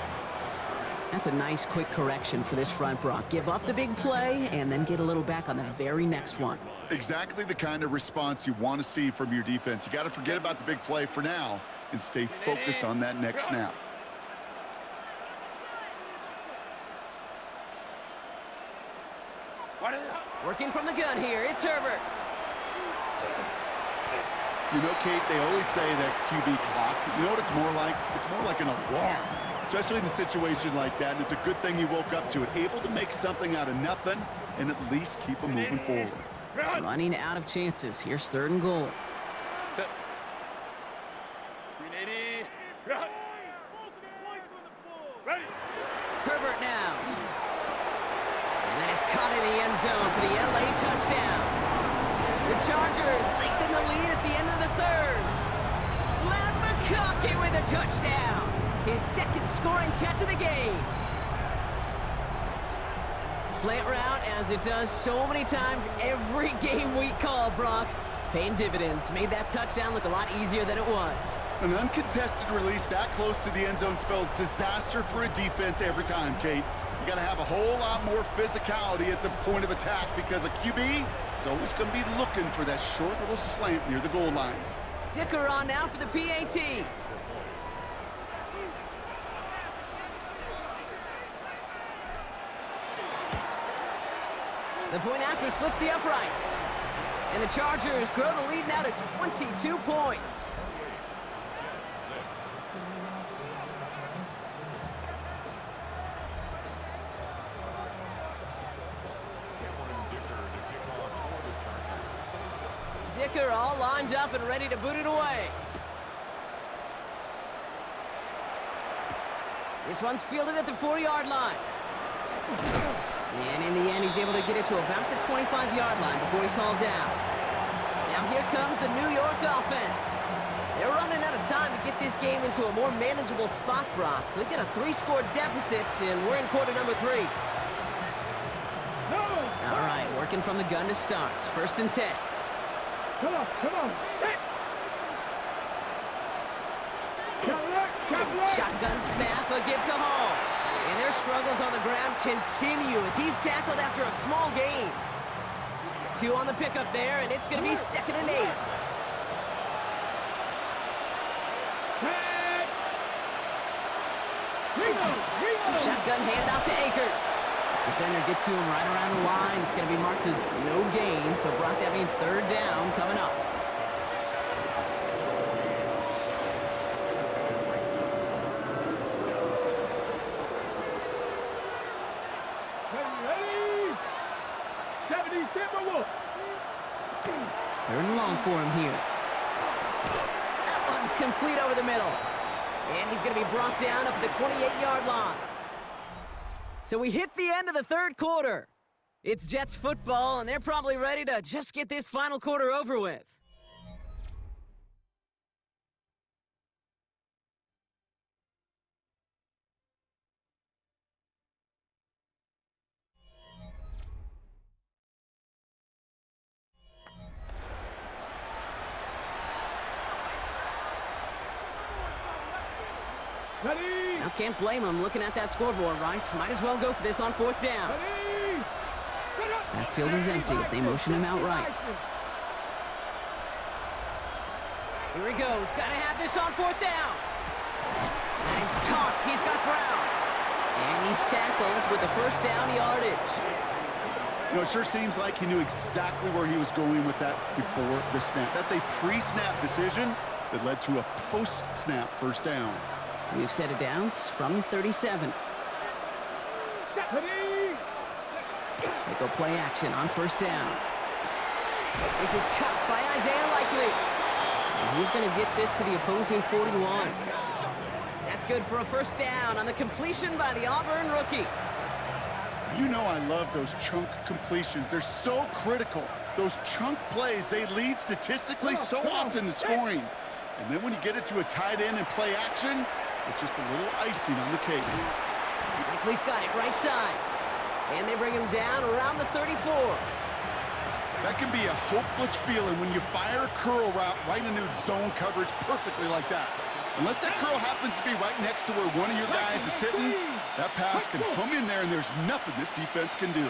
That's a nice, quick correction for this front, Brock. Give up the big play, and then get a little back on the very next one. Exactly the kind of response you want to see from your defense. You got to forget about the big play for now and stay focused on that next snap. Working from the gun here, it's Herbert. You know, Kate, they always say that QB clock. You know what it's more like? It's more like an alarm, especially in a situation like that. And it's a good thing you woke up to it, able to make something out of nothing and at least keep them moving forward. Running out of chances. Here's 3rd and goal. Herbert now. And that is caught in the end zone for the LA touchdown. The Chargers lengthen the lead at the end of the 3rd. Lad McConkey with a touchdown. His 2nd scoring catch of the game. Slant route, as it does so many times every game we call, Brock. Paying dividends. Made that touchdown look a lot easier than it was. An uncontested release that close to the end zone spells disaster for a defense every time, Kate. You got to have a whole lot more physicality at the point of attack because a QB is always going to be looking for that short little slant near the goal line. Dicker on now for the PAT. The point after splits the uprights. And the Chargers grow the lead now to 22 points. Dicker all lined up and ready to boot it away. This one's fielded at the 4-yard line. And in the end, he's able to get it to about the 25-yard line before he's hauled down. Now here comes the New York offense. They're running out of time to get this game into a more manageable spot, Brock. They've got a 3-score deficit, and we're in quarter number 3. No! All right, working from the gun to start. 1st and 10. Come on, come on. Hey. Shotgun snap, a gift to Hall. And their struggles on the ground continue as he's tackled after a small gain. 2 on the pickup there, and it's going to be 2nd and 8. Shotgun handoff to Akers. Defender gets to him right around the line. It's going to be marked as no gain, so Brock, that means 3rd down coming up. Third and long for him here. That one's complete over the middle. And he's going to be brought down up at the 28-yard line. So we hit the end of the 3rd quarter. It's Jets football, and they're probably ready to just get this final quarter over with. Ready? Now can't blame him looking at that scoreboard, right? Might as well go for this on 4th down. Ready? Backfield is empty as they motion him out right. Here he goes. Got to have this on 4th down. And he's caught. He's got Brown. And he's tackled with the 1st down yardage. You know, it sure seems like he knew exactly where he was going with that before the snap. That's a pre-snap decision that led to a post-snap 1st down. We've set it downs from 37. They go play action on 1st down. This is caught by Isaiah Likely. And he's going to get this to the opposing 41. That's good for a 1st down on the completion by the Auburn rookie. You know I love those chunk completions. They're so critical. Those chunk plays, they lead statistically so often to scoring. And then when you get it to a tight end and play action, it's just a little icing on the cake. Likely's got it right side. And they bring him down around the 34. That can be a hopeless feeling when you fire a curl route right into zone coverage perfectly like that. Unless that curl happens to be right next to where one of your guys is sitting, that pass can hum in there, and there's nothing this defense can do.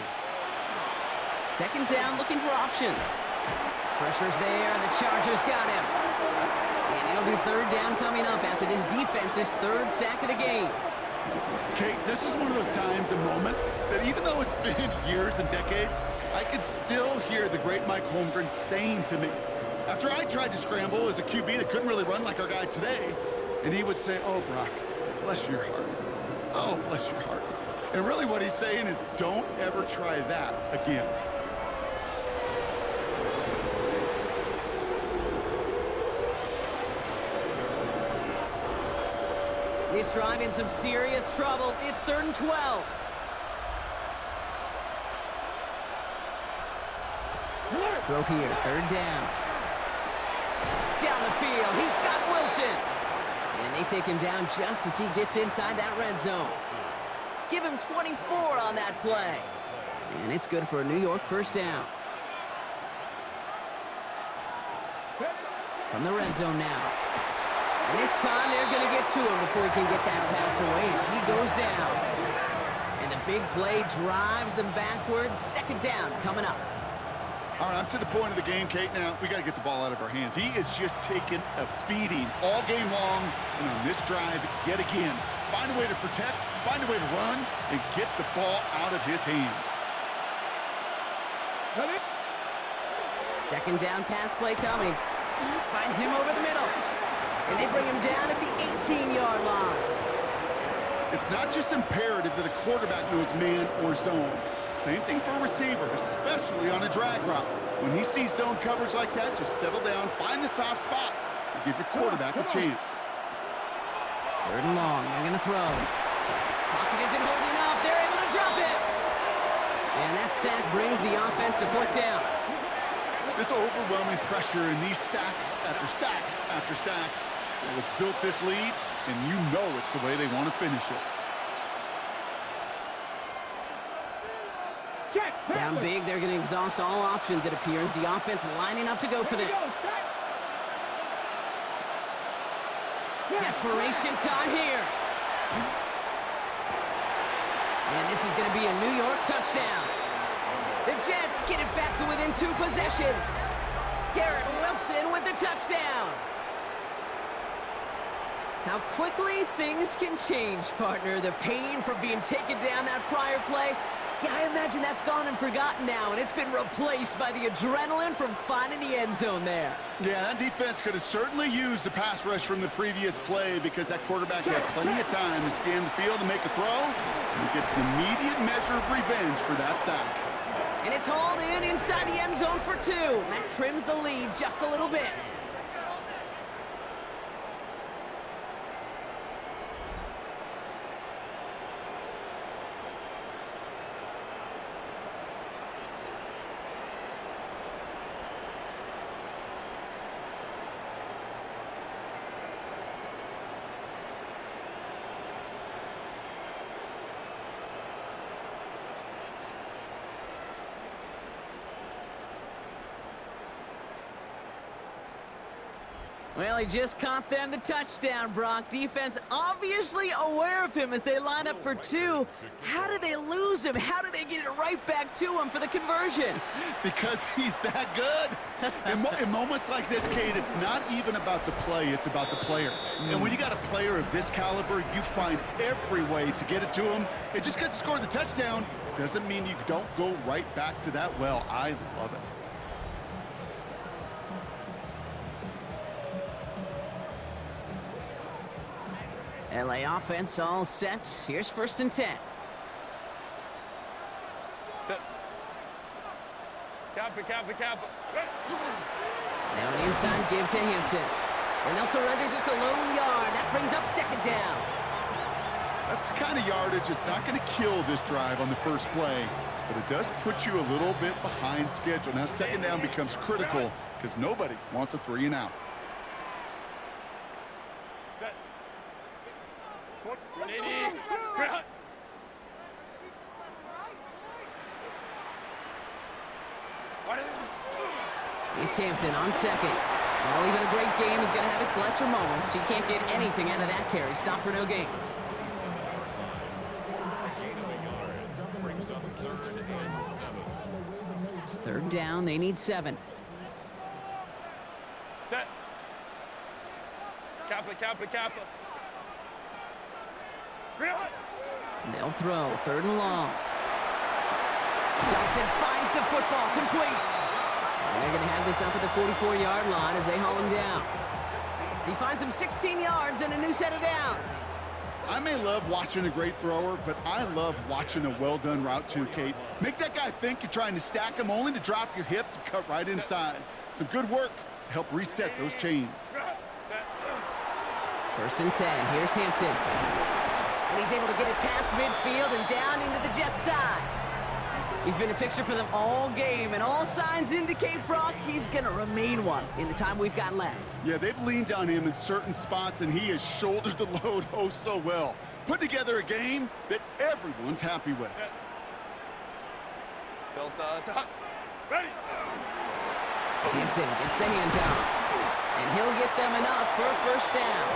Second down, looking for options. Pressure's there, and the Chargers got him. And it'll be third down coming up after this defense's third sack of the game. Kate, this is one of those times and moments that even though it's been years and decades, I can still hear the great Mike Holmgren saying to me, after I tried to scramble as a QB that couldn't really run like our guy today, and he would say, "Oh, Brock, bless your heart. Oh, bless your heart." And really what he's saying is, don't ever try that again. This drive in some serious trouble. It's 3rd and 12. Throw here, 3rd down. Down the field, he's got Wilson. And they take him down just as he gets inside that red zone. Give him 24 on that play. And it's good for a New York first down. From the red zone now. And this time they're going to get to him before he can get that pass away as he goes down. And the big play drives them backwards. 2nd down coming up. All right, I'm to the point of the game, Kate. Now, we got to get the ball out of our hands. He is just taking a beating all game long. And on this drive, yet again, find a way to protect, find a way to run, and get the ball out of his hands. 2nd down pass play coming. Finds him over the middle. And they bring him down at the 18-yard line. It's not just imperative that a quarterback knows man or zone. Same thing for a receiver, especially on a drag route. When he sees zone coverage like that, just settle down, find the soft spot, and give your quarterback a chance. 3rd and long, they're going to throw. Pocket isn't holding up, they're able to drop it. And that sack brings the offense to 4th down. This overwhelming pressure and these sacks after sacks after sacks, well, it's built this lead, and you know it's the way they want to finish it. Down big, they're going to exhaust all options, it appears. The offense lining up to go for this. Desperation time here. And this is going to be a New York touchdown. The Jets get it back to within 2 possessions. Garrett Wilson with the touchdown. How quickly things can change, partner. The pain from being taken down that prior play, yeah, I imagine that's gone and forgotten now, and it's been replaced by the adrenaline from finding the end zone there. Yeah, that defense could have certainly used the pass rush from the previous play because that quarterback had plenty of time to scan the field and make a throw, and he gets an immediate measure of revenge for that sack. And it's hauled in inside the end zone for 2. That trims the lead just a little bit. Well, he just caught them the touchdown, Brock. Defense obviously aware of him as they line up for 2. How did they lose him? How did they get it right back to him for the conversion? Because he's that good. In moments like this, Kate, it's not even about the play, it's about the player. And when you got a player of this caliber, you find every way to get it to him. And just because he scored the touchdown doesn't mean you don't go right back to that well. I love it. LA offense all set. Here's 1st and 10. Kappa. Now an inside give to Hampton. And they'll surrender just a lone yard. That brings up 2nd down. That's the kind of yardage that's not going to kill this drive on the first play, but it does put you a little bit behind schedule. Now 2nd down becomes critical because nobody wants a 3 and out. It's Hampton on 2nd. Well, even a great game is going to have its lesser moments. You can't get anything out of that carry. Stop for no gain. Third down, they need 7. Set. Kappa, Kappa, Kappa. They'll throw, 3rd and long. Johnson finds the football, complete. And they're going to have this up at the 44-yard line as they haul him down. He finds him 16 yards and a new set of downs. I may love watching a great thrower, but I love watching a well-done route too, Kate. Make that guy think you're trying to stack him only to drop your hips and cut right inside. Some good work to help reset those chains. 1st and 10, here's Hampton. And he's able to get it past midfield and down into the Jets' side. He's been a fixture for them all game, and all signs indicate, Brock, he's going to remain one in the time we've got left. Yeah, they've leaned on him in certain spots, and he has shouldered the load oh so well. Put together a game that everyone's happy with. Built us up. Ready. Hampton gets the handoff, and he'll get them enough for a 1st down.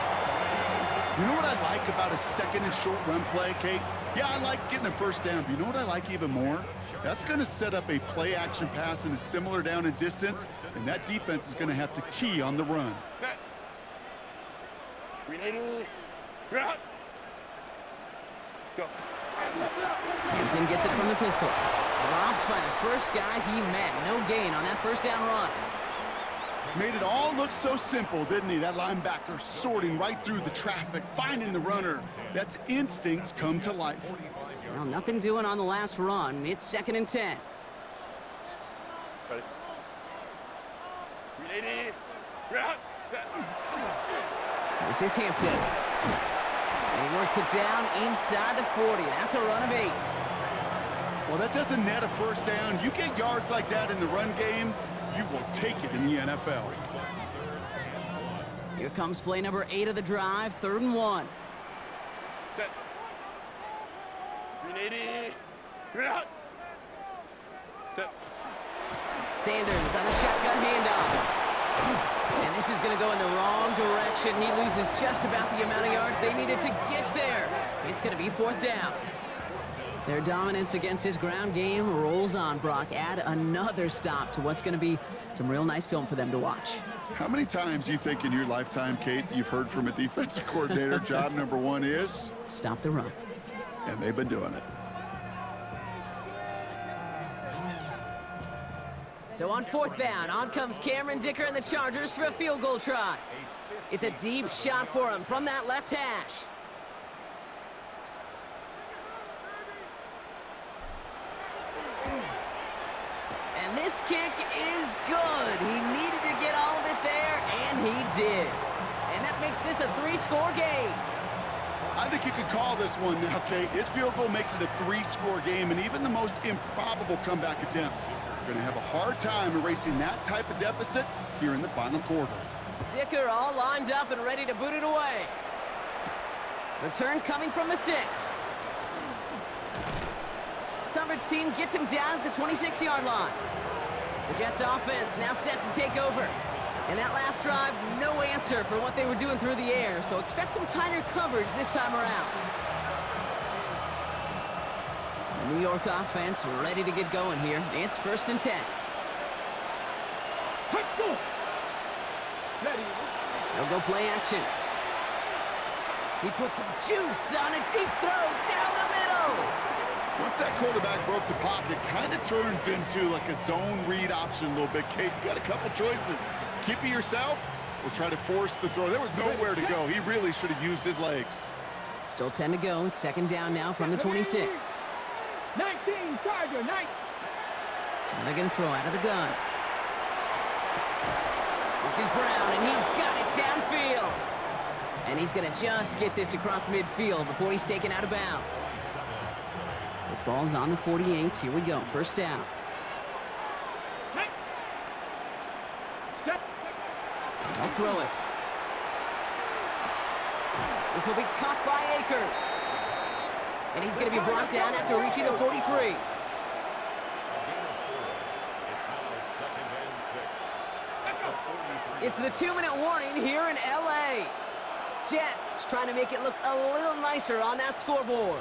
You know what I like about a 2nd and short run play, Kate? Yeah, I like getting a 1st down, but you know what I like even more? That's going to set up a play-action pass in a similar down and distance, and that defense is going to have to key on the run. Set. Route. Go. Hampton gets it from the pistol. Dropped by the first guy he met. No gain on that 1st down run. Made it all look so simple, didn't he? That linebacker sorting right through the traffic, finding the runner. That's instincts come to life. Well, nothing doing on the last run. It's 2nd and 10. Ready. Ready. Route. Set. This is Hampton. And he works it down inside the 40. That's a run of 8. Well, that doesn't net a 1st down. You get yards like that in the run game, you will take it in the NFL. Here comes play number 8 of the drive, 3rd and 1. Set. 380. Route. Set. Sanders on the shotgun handoff. And this is going to go in the wrong direction. He loses just about the amount of yards they needed to get there. It's going to be 4th down. Their dominance against his ground game rolls on, Brock. Add another stop to what's going to be some real nice film for them to watch. How many times do you think in your lifetime, Kate, you've heard from a defensive coordinator, job number 1 is? Stop the run. And they've been doing it. So on 4th down, on comes Cameron Dicker and the Chargers for a field goal try. It's a deep shot for him from that left hash. And this kick is good. He needed to get all of it there, and he did. And that makes this a 3-score game. I think you could call this one now, Kate. His field goal makes it a 3-score game, and even the most improbable comeback attempts are going to have a hard time erasing that type of deficit here in the final quarter. Dicker all lined up and ready to boot it away. Return coming from the 6. Coverage team gets him down at the 26-yard line. The Jets offense now set to take over. And that last drive, no answer for what they were doing through the air, so expect some tighter coverage this time around. The New York offense ready to get going here. It's 1st and 10. Let's go. Ready. They'll go play action. He puts some juice on a deep throw down the middle. Once that quarterback broke the pocket, kind of turns into like a zone read option a little bit. Kate, you got a couple choices. Keep it yourself or try to force the throw. There was nowhere to go. He really should have used his legs. Still 10 to go. It's 2nd down now from the 26. 19, Charger, 9. And they're going to throw out of the gun. This is Brown, and he's got it downfield. And he's going to just get this across midfield before he's taken out of bounds. The ball's on the 48. Here we go. 1st down. I'll throw it. This will be caught by Akers. And he's going to be brought down after reaching the 43. It's now 2nd and 6. At the 43. It's the 2-minute warning here in LA. Jets trying to make it look a little nicer on that scoreboard.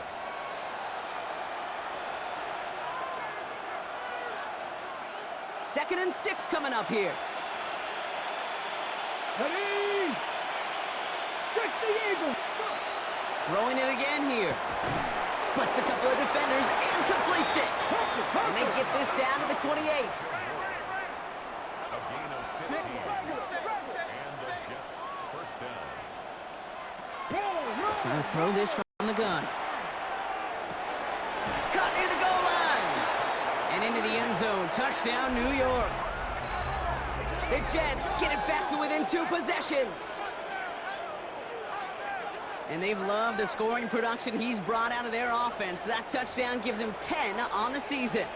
Second and 6 coming up here. Ready? 60 Eagles. Throwing it again here. Splits a couple of defenders and completes it. And they get this down to the 28. A gain of 15. And the Jets first down. Trying to throw this from the gun. Cut near the goal line. And into the end zone. Touchdown, New York. The Jets get it back to within 2 possessions. And they've loved the scoring production he's brought out of their offense. That touchdown gives him 10 on the season.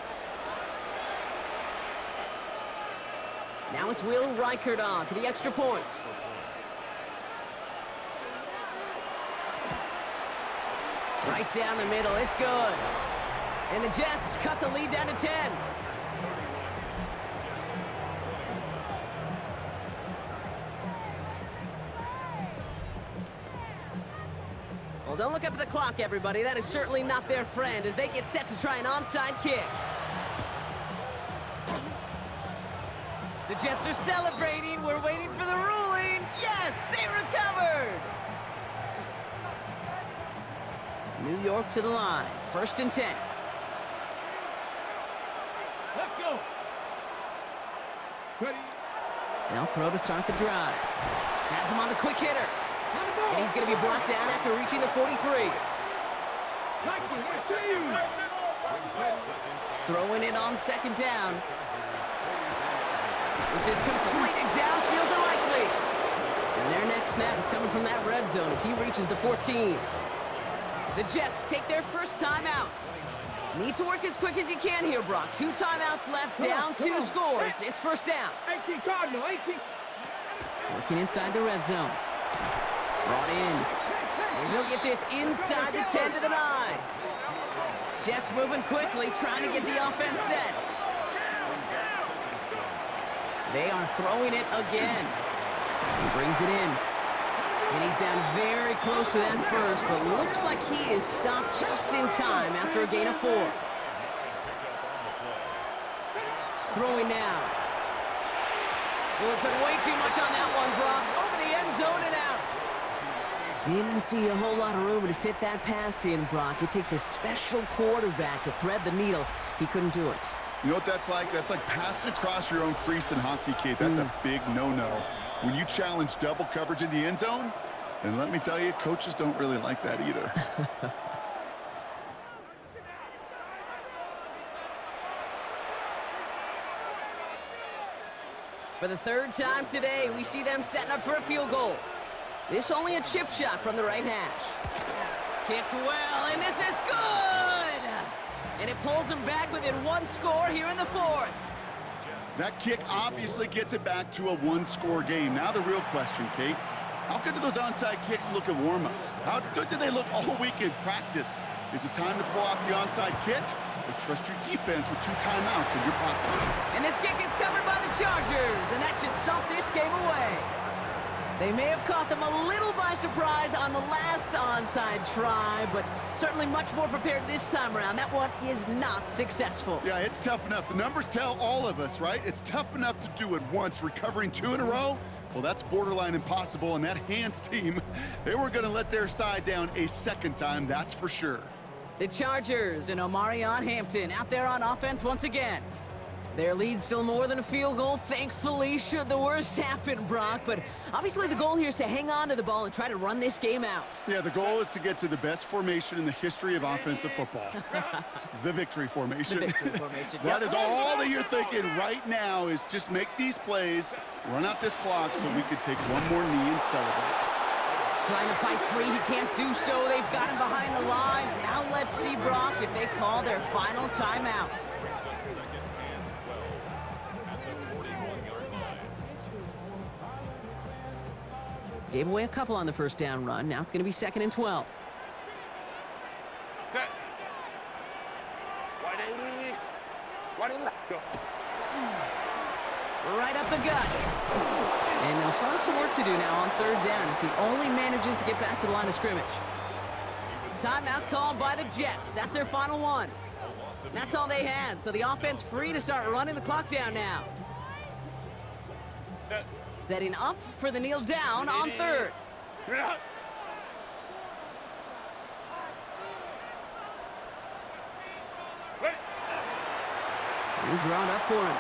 Now it's Will Reichert on for the extra point. Right down the middle, it's good. And the Jets cut the lead down to 10. Well, don't look up at the clock, everybody. That is certainly not their friend as they get set to try an onside kick. The Jets are celebrating. We're waiting for the ruling. Yes, they recovered. New York to the line. First and 10. Let's go. Ready? They'll throw to start the drive. Has him on the quick hitter. And he's going to be brought down after reaching the 43. Throwing it on second down. This is completed downfield to Likely. And their next snap is coming from that red zone as he reaches the 14. The Jets take their first timeout. Need to work as quick as you can here, Brock. 2 timeouts left, down 2 scores. It's first down. 18 Cardinal, 18. Working inside the red zone. Brought in. And he'll get this inside the 10 to the 9. Jets moving quickly, trying to get the offense set. They are throwing it again. He brings it in. And he's down very close to that first, but looks like he is stopped just in time after a gain of 4. Throwing now. We'll put way too much on that one, Brock. Over the end zone and out. Didn't see a whole lot of room to fit that pass in, Brock. It takes a special quarterback to thread the needle. He couldn't do it. You know what that's like? That's like passing across your own crease in hockey, Kate. That's a big no-no. When you challenge double coverage in the end zone, and let me tell you, coaches don't really like that either. For the 3rd time today, we see them setting up for a field goal. This only a chip shot from the right hash. Kicked well, and this is good! And it pulls them back within 1 score here in the 4th. That kick obviously gets it back to a 1-score game. Now the real question, Kate, how good do those onside kicks look at warm-ups? How good do they look all week in practice? Is it time to pull out the onside kick? Or trust your defense with 2 timeouts in your pocket? And this kick is covered by the Chargers, and that should salt this game away. They may have caught them a little by surprise on the last onside try, but certainly much more prepared this time around. That one is not successful. Yeah, it's tough enough. The numbers tell all of us, right? It's tough enough to do it once. Recovering 2 in a row, well, that's borderline impossible. And that Hands team, they were going to let their side down a 2nd time, that's for sure. The Chargers and Omarion Hampton out there on offense once again. Their lead still more than a field goal, thankfully, should the worst happen, Brock. But obviously the goal here is to hang on to the ball and try to run this game out. Yeah, the goal is to get to the best formation in the history of offensive football. The victory formation. The victory formation. That is all that you're thinking right now is just make these plays, run out this clock so we could take 1 more knee and celebrate. Trying to fight free, he can't do so. They've got him behind the line. Now let's see, Brock, if they call their final timeout. Gave away a couple on the first down run. Now it's going to be 2nd and 12. Set. 180. 180. Go. right up the gut. And they'll still have some work to do now on third down as he only manages to get back to the line of scrimmage. Timeout called by the Jets. That's their final one. That's all they had, so the offense free to start running the clock down now. Setting up for the kneel down on third. And drawn up for him.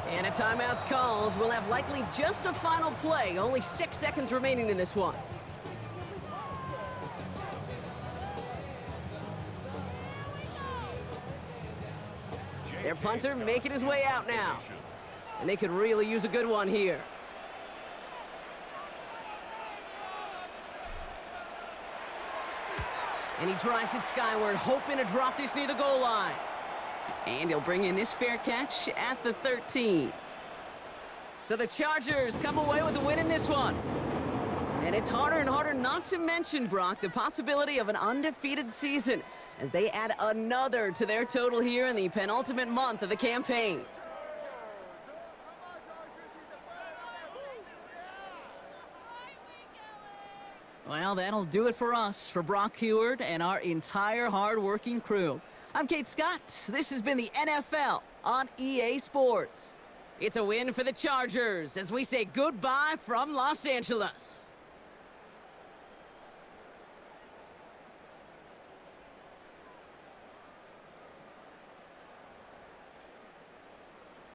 And a timeout's called. We'll have likely just a final play. Only 6 seconds remaining in this one. Their punter making his way out now. And they could really use a good one here. And he drives it skyward, hoping to drop this near the goal line. And he'll bring in this fair catch at the 13. So the Chargers come away with a win in this one. And it's harder and harder not to mention, Brock, the possibility of an undefeated season as they add another to their total here in the penultimate month of the campaign. Well, that'll do it for us, for Brock Heward and our entire hard-working crew. I'm Kate Scott. This has been the NFL on EA Sports. It's a win for the Chargers as we say goodbye from Los Angeles.